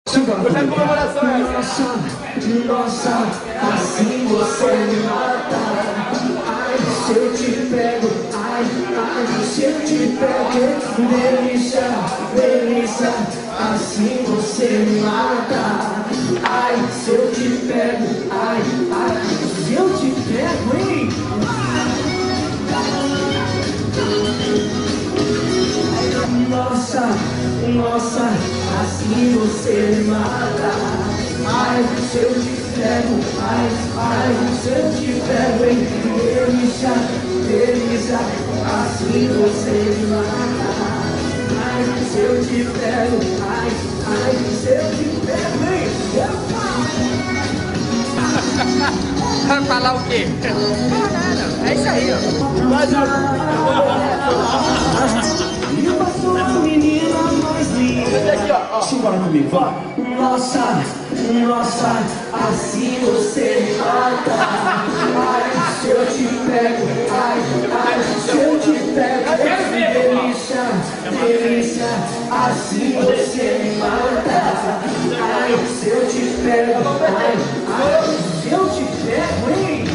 Gostei de comemoração essa. Nossa, assim você me mata. Ai, se eu te pego, ai, se eu te pego, delícia, delícia, assim você me mata. Ai, se eu te pego, ai, se eu te pego, hein? Nossa, nossa, assim você me mata. Ai, se eu te pego, ai, se eu te pego, hein? Delícia, delícia, assim você me mata. Ai, se eu te pego, ai, se eu te pego, hein? Vai falar o quê? É isso aí, ó. Mas eu sou a menina mais linda. aqui, ó. Simbora comigo, vai. Nossa, nossa, assim você me mata. Ai, se eu te pego, ai, se eu te pego, delícia, delícia, assim você me mata. Ai, se eu te pego, ai, se eu te pego, hein?